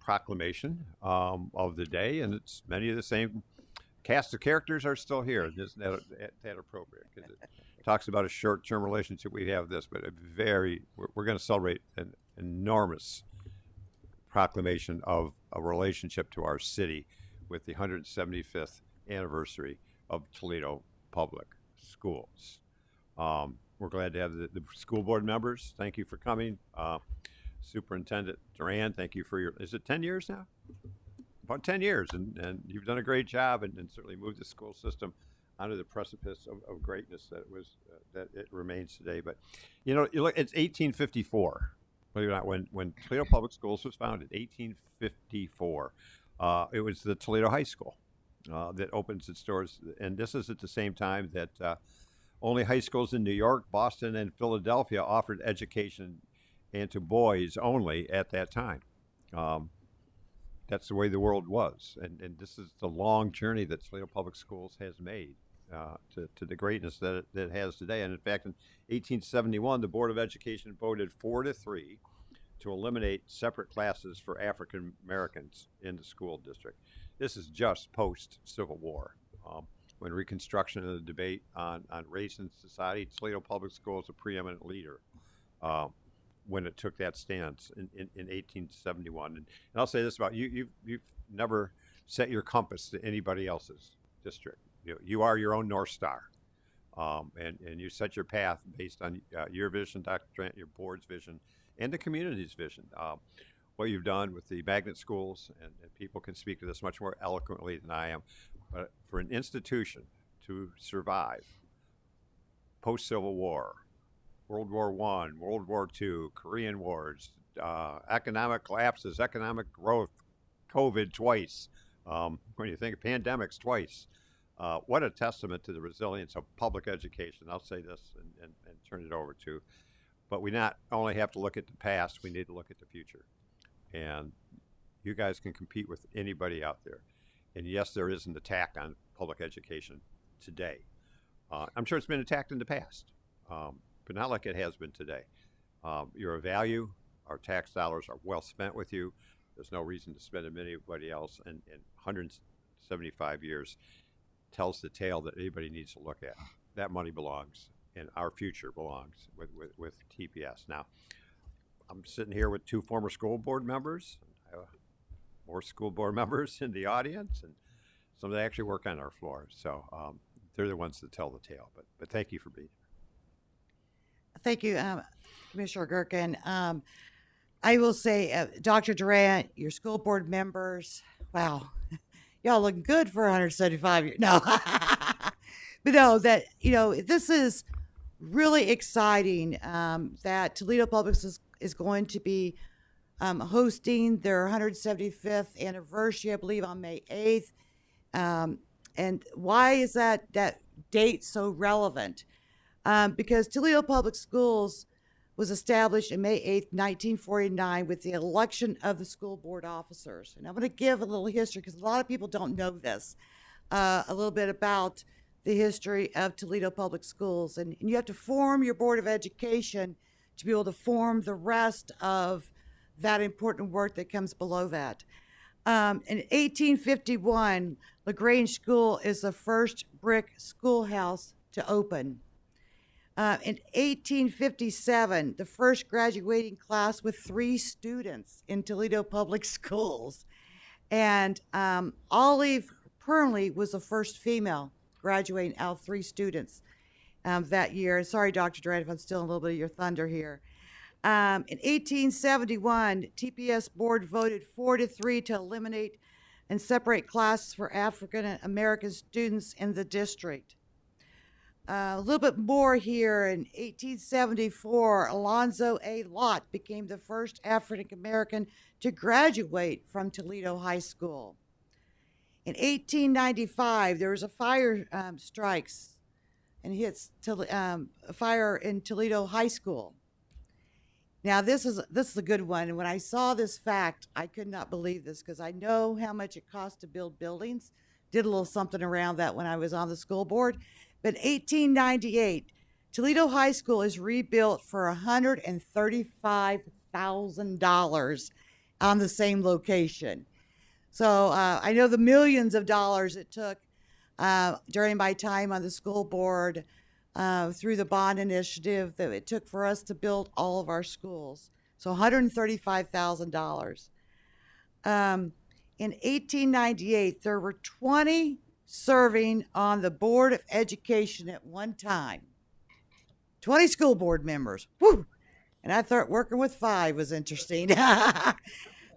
proclamation of the day, and it's many of the same cast of characters are still here. Isn't that appropriate? Because it talks about a short-term relationship we have this, but we're going to celebrate an enormous proclamation of a relationship to our city with the 175th anniversary of Toledo Public Schools. We're glad to have the school board members. Thank you for coming. Superintendent Duran, thank you for is it 10 years now? About 10 years, and you've done a great job and certainly moved the school system onto the precipice of greatness that it remains today. But, you look, it's 1854. Believe it or not, when Toledo Public Schools was founded, 1854, it was the Toledo High School that opens its doors. And this is at the same time that only high schools in New York, Boston, and Philadelphia offered education and to boys only at that time. That's the way the world was. And this is the long journey that Toledo Public Schools has made to the greatness that it has today. And in fact, in 1871, the Board of Education voted 4-3 to eliminate separate classes for African Americans in the school district. This is just post-Civil War. When Reconstruction and the debate on race in society, Toledo Public Schools was a preeminent leader when it took that stance in 1871. And I'll say this about you: you've never set your compass to anybody else's district. You are your own North Star, and you set your path based on your vision, Dr. Trent, your board's vision, and the community's vision. What you've done with the magnet schools, and people can speak to this much more eloquently than I am, but for an institution to survive post-Civil War, World War I, World War II, Korean Wars, economic collapses, economic growth, COVID twice, when you think of pandemics twice, what a testament to the resilience of public education. I'll say this and turn it over to, but we not only have to look at the past, we need to look at the future. And you guys can compete with anybody out there. And yes, there is an attack on public education today. I'm sure it's been attacked in the past, but not like it has been today. You're a value. Our tax dollars are well spent with you. There's no reason to spend them anybody else. And 175 years tells the tale that anybody needs to look at. That money belongs, and our future belongs with TPS. Now, I'm sitting here with two former school board members, more school board members in the audience, and some that actually work on our floor. So they're the ones that tell the tale. But thank you for being here. Thank you, Commissioner Gerken. I will say, Dr. Durant, your school board members, wow, y'all look good for 175 years. No, but no, this is really exciting that Toledo Public is going to be hosting their 175th anniversary, I believe, on May 8th. And why is that date so relevant? Because Toledo Public Schools was established in May 8th, 1949 with the election of the school board officers. And I'm going to give a little history because a lot of people don't know this, a little bit about the history of Toledo Public Schools. And you have to form your Board of Education to be able to form the rest of that important work that comes below that. In 1851, LaGrange School is the first brick schoolhouse to open. In 1857, the first graduating class with 3 students in Toledo Public Schools. And Olive Pernley was the first female graduating out of 3 students that year. Sorry, Dr. Durant, if I'm stealing a little bit of your thunder here. In 1871, TPS board voted 4-3 to eliminate and separate classes for African American students in the district. A little bit more here. In 1874, Alonzo A. Lott became the first African American to graduate from Toledo High School. In 1895, there was a fire strikes and hits a fire in Toledo High School. Now, this is a good one. And when I saw this fact, I could not believe this because I know how much it costs to build buildings. Did a little something around that when I was on the school board. But in 1898, Toledo High School is rebuilt for $135,000. on the same location. So I know the millions of dollars it took during my time on the school board through the bond initiative that it took for us to build all of our schools. So $135,000. In 1898, there were 20 serving on the Board of Education at one time. 20 school board members. Woo! And I thought working with 5 was interesting. In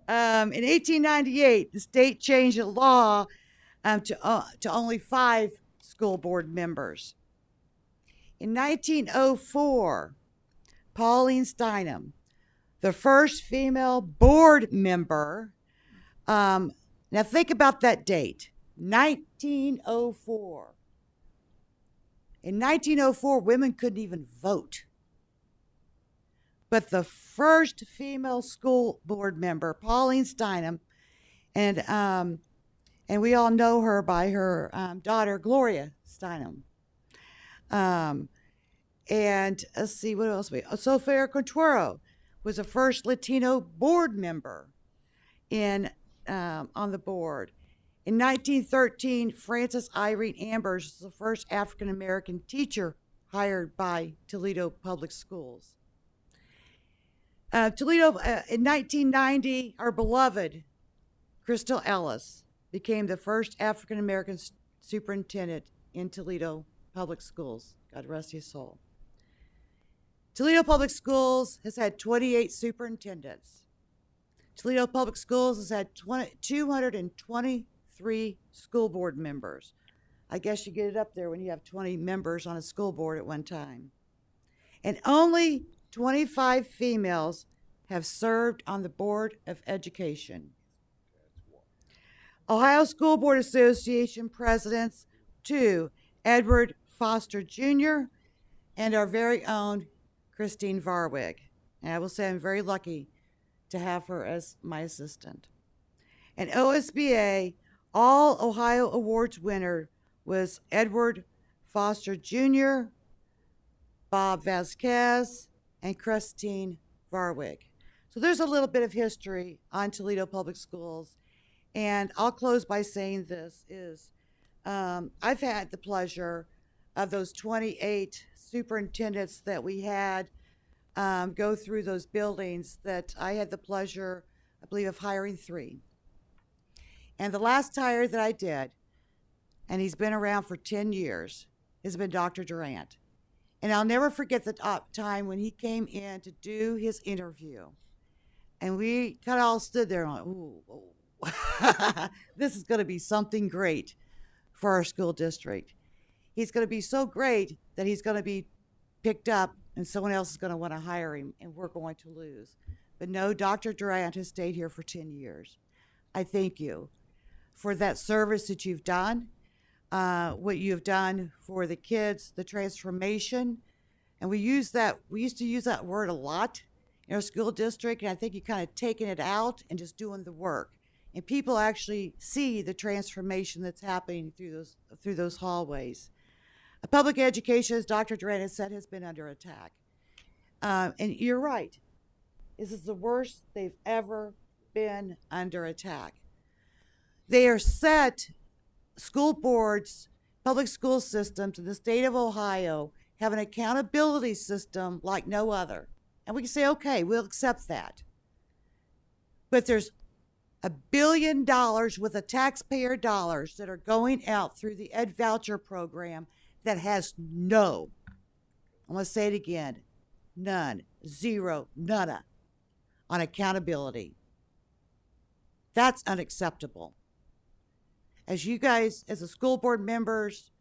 1898, the state changed the law to only 5 school board members. In 1904, Pauline Steinem, the first female board member. Now think about that date, 1904. In 1904, women couldn't even vote. But the first female school board member, Pauline Steinem, and we all know her by her daughter, Gloria Steinem. And let's see, what else Sofia Quintero was the first Latino board member on the board. In 1913, Frances Irene Ambers was the first African-American teacher hired by Toledo Public Schools. Toledo, in 1990, our beloved Crystal Ellis became the first African-American superintendent in Toledo Public Schools. God rest his soul. Toledo Public Schools has had 28 superintendents. Toledo Public Schools has had 223 school board members. I guess you get it up there when you have 20 members on a school board at one time. And only 25 females have served on the Board of Education. Ohio School Board Association presidents, 2, Edward Foster Jr. and our very own Christine Varwig. And I will say I'm very lucky to have her as my assistant. And OSBA All Ohio Awards winner was Edward Foster Jr., Bob Vasquez, and Christine Varwig. So there's a little bit of history on Toledo Public Schools. And I'll close by saying this is I've had the pleasure of those 28 superintendents that we had go through those buildings, that I had the pleasure, I believe, of hiring 3. And the last hire that I did, and he's been around for 10 years, has been Dr. Durant. And I'll never forget the time when he came in to do his interview. And we kind of all stood there and went, ooh, this is going to be something great for our school district. He's going to be so great that he's going to be picked up and someone else is going to want to hire him and we're going to lose. But no, Dr. Durant has stayed here for 10 years. I thank you for that service that you've done, what you've done for the kids, the transformation. And we used to use that word a lot in our school district, and I think you kind of taken it out and just doing the work. And people actually see the transformation that's happening through those hallways. Public education, as Dr. Durant has said, has been under attack. And you're right. This is the worst they've ever been under attack. They are set, school boards, public school systems in the state of Ohio have an accountability system like no other. And we can say, okay, we'll accept that. But there's $1 billion worth of taxpayer dollars that are going out through the Ed Voucher program that has no, I'm going to say it again, none, zero, nada on accountability. That's unacceptable. As you guys, as the school board members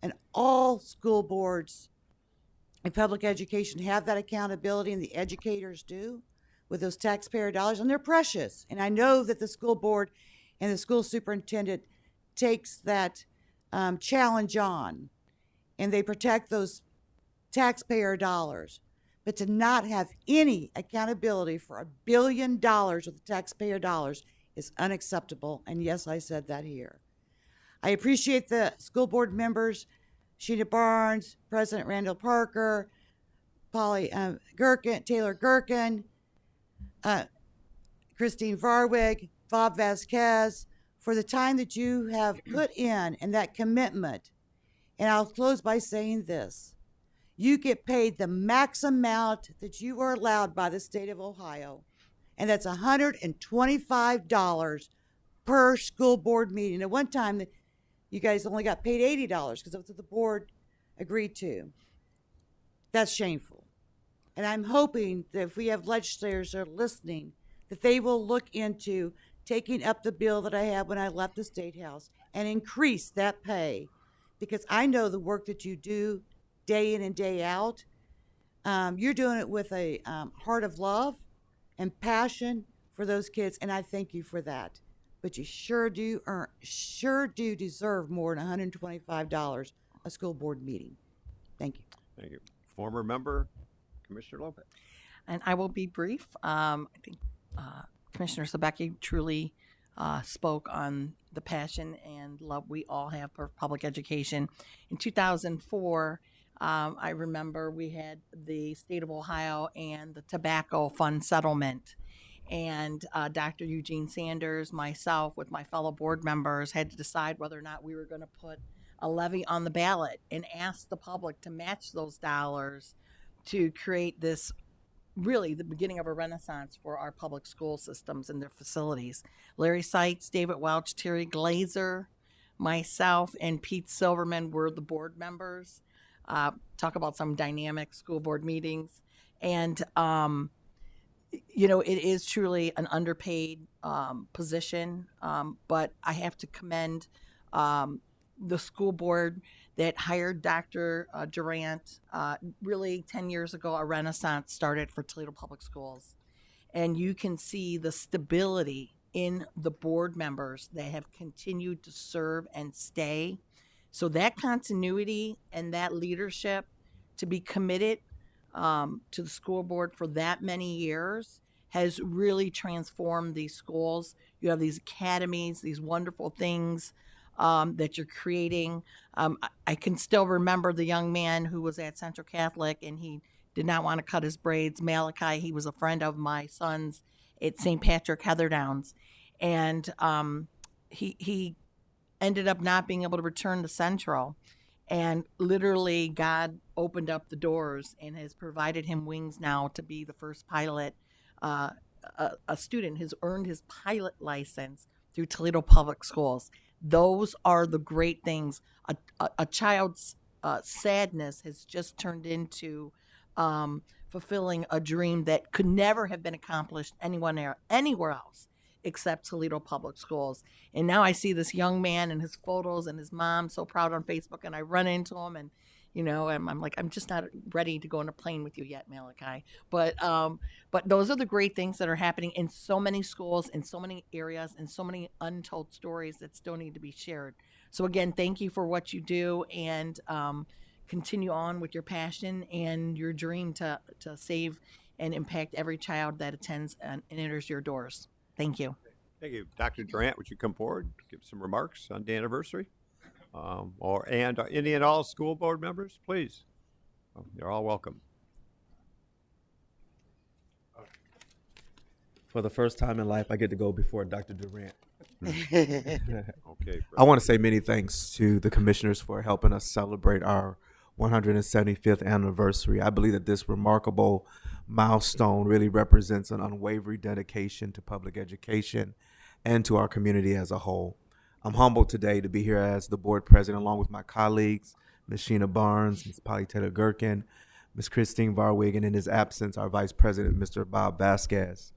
and all school boards in public education have that accountability, and the educators do with those taxpayer dollars, and they're precious. And I know that the school board and the school superintendent takes that challenge on, and they protect those taxpayer dollars. But to not have any accountability for $1 billion of taxpayer dollars is unacceptable. And yes, I said that here. I appreciate the school board members, Sheena Barnes, President Randall Parker, Taylor Gherkin, Christine Varwig, Bob Vasquez, for the time that you have put in and that commitment. And I'll close by saying this. You get paid the max amount that you are allowed by the state of Ohio, and that's $125 per school board meeting. At one time, you guys only got paid $80 because that's what the board agreed to. That's shameful. And I'm hoping that if we have legislators that are listening, that they will look into taking up the bill that I had when I left the State House and increase that pay, because I know the work that you do day in and day out. You're doing it with a heart of love and passion for those kids, and I thank you for that. But you sure do deserve more than $125 a school board meeting. Thank you. Thank you. Former member, Commissioner Lopez. And I will be brief. I think Commissioner Sabecki truly spoke on the passion and love we all have for public education. In 2004, I remember we had the state of Ohio and the tobacco fund settlement. And Dr. Eugene Sanders, myself, with my fellow board members, had to decide whether or not we were going to put a levy on the ballot and ask the public to match those dollars to create this, really the beginning of a renaissance for our public school systems and their facilities. Larry Seitz, David Welch, Terry Glazer, myself, and Pete Silverman were the board members. Talk about some dynamic school board meetings. And, it is truly an underpaid position, but I have to commend the school board that hired Dr. Durant. Really, 10 years ago, a renaissance started for Toledo Public Schools. And you can see the stability in the board members that have continued to serve and stay. So that continuity and that leadership to be committed to the school board for that many years has really transformed these schools. You have these academies, these wonderful things that you're creating. I can still remember the young man who was at Central Catholic and he did not want to cut his braids. Malachi, he was a friend of my son's at St. Patrick Heatherdowns. And he ended up not being able to return to Central. And literally God opened up the doors and has provided him wings now to be the first pilot. A student has earned his pilot license through Toledo Public Schools. Those are the great things. A child's sadness has just turned into fulfilling a dream that could never have been accomplished anywhere else except Toledo Public Schools. And now I see this young man and his photos and his mom so proud on Facebook, and I run into him and I'm like, I'm just not ready to go on a plane with you yet, Malachi. But those are the great things that are happening in so many schools, in so many areas, and so many untold stories that still need to be shared. So again, thank you for what you do, and continue on with your passion and your dream to save and impact every child that attends and enters your doors. Thank you. Thank you. Dr. Durant, would you come forward, give some remarks on the anniversary? And any and all school board members, please. You're all welcome. For the first time in life, I get to go before Dr. Durant. Okay. I want to say many thanks to the commissioners for helping us celebrate our 175th anniversary. I believe that this remarkable milestone really represents an unwavering dedication to public education and to our community as a whole. I'm humbled today to be here as the board president, along with my colleagues, Ms. Sheena Barnes, Ms. Polly Taylor-Gherkin, Ms. Christine Varwig, and in his absence, our vice president, Mr. Bob Vasquez.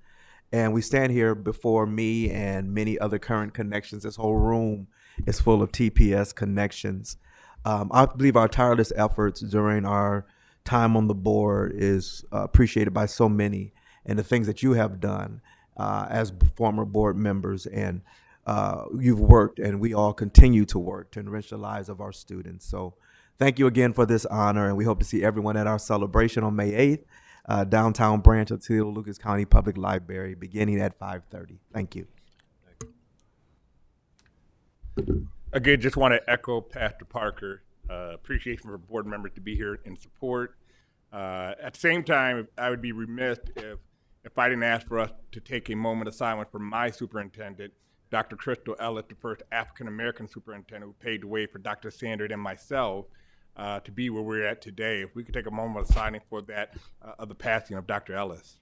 And we stand here before me and many other current connections. This whole room is full of TPS connections. I believe our tireless efforts during our time on the board is appreciated by so many, and the things that you have done as former board members, and you've worked, and we all continue to work to enrich the lives of our students. So thank you again for this honor, and we hope to see everyone at our celebration on May 8th, downtown branch of Toledo Lucas County Public Library, beginning at 5:30. Thank you. Again, just want to echo Pastor Parker. Appreciation for board members to be here in support. At the same time, I would be remiss if if I didn't ask for us to take a moment of silence for my superintendent, Dr. Crystal Ellis, the first African-American superintendent who paved the way for Dr. Sanders and myself to be where we're at today. If we could take a moment of silence for that, of the passing of Dr. Ellis.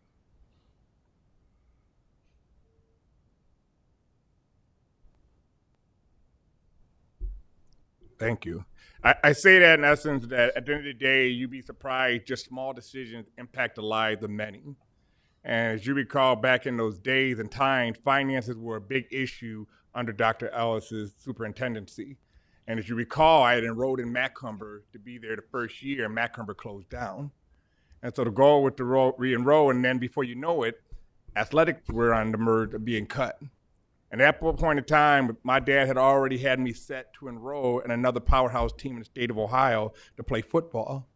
Thank you. I say that in essence that at the end of the day, you'd be surprised just small decisions impact the lives of many. And as you recall, back in those days and times, finances were a big issue under Dr. Ellis's superintendency. And as you recall, I had enrolled in Macomber to be there the first year, and Macomber closed down. And so the goal was to re-enroll, and then before you know it, athletics were on the merge of being cut. And at that point in time, my dad had already had me set to enroll in another powerhouse team in the state of Ohio to play football.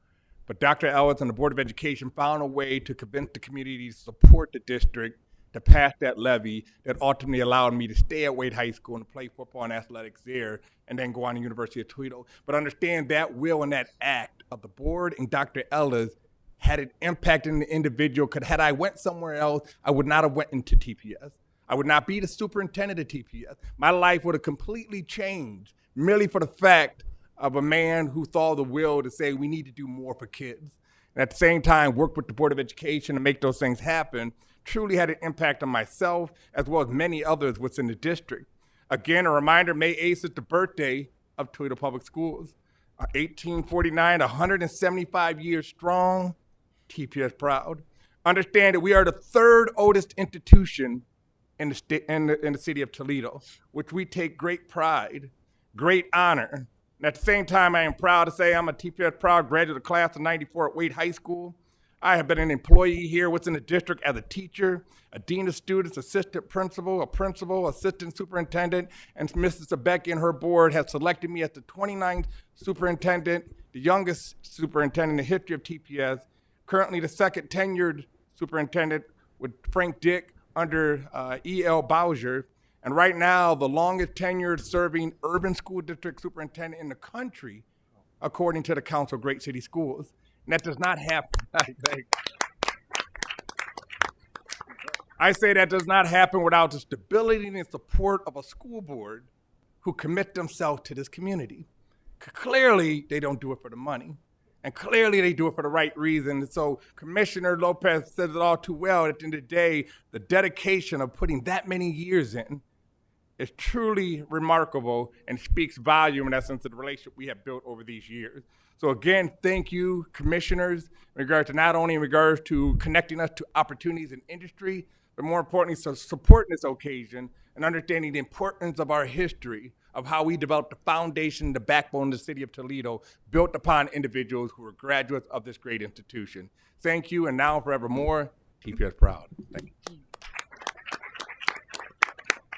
But Dr. Ellis and the Board of Education found a way to convince the community to support the district to pass that levy that ultimately allowed me to stay at Wade High School and play football and athletics there and then go on to the University of Toledo. But understand that will and that act of the board and Dr. Ellis had an impact on the individual, because had I went somewhere else, I would not have went into TPS. I would not be the superintendent of TPS. My life would have completely changed merely for the fact of a man who saw the will to say we need to do more for kids. And at the same time, work with the Board of Education to make those things happen, truly had an impact on myself as well as many others within the district. Again, a reminder, May 8th is the birthday of Toledo Public Schools. 1849, 175 years strong, TPS proud. Understand that we are the third oldest institution in the city of Toledo, which we take great pride, great honor. And at the same time, I am proud to say I'm a TPS proud graduate of the class of '94 at Wade High School. I have been an employee here within the district as a teacher, a dean of students, assistant principal, a principal, assistant superintendent, and Mrs. Sebecki and her board have selected me as the 29th superintendent, the youngest superintendent in the history of TPS, currently the second tenured superintendent with Frank Dick under E.L. Bowser, and right now the longest tenured serving urban school district superintendent in the country, according to the Council of Great City Schools. And that does not happen. I say that does not happen without the stability and support of a school board who commit themselves to this community. Clearly, they don't do it for the money. And clearly they do it for the right reason. And so Commissioner Lopez says it all too well. At the end of the day, the dedication of putting that many years in is truly remarkable and speaks volume in essence of the relationship we have built over these years. So again, thank you, commissioners, in regard to not only in regards to connecting us to opportunities in industry, but more importantly, so supporting this occasion and understanding the importance of our history, of how we developed the foundation, the backbone of the city of Toledo, built upon individuals who were graduates of this great institution. Thank you, and now forevermore, TPS proud. Thank you.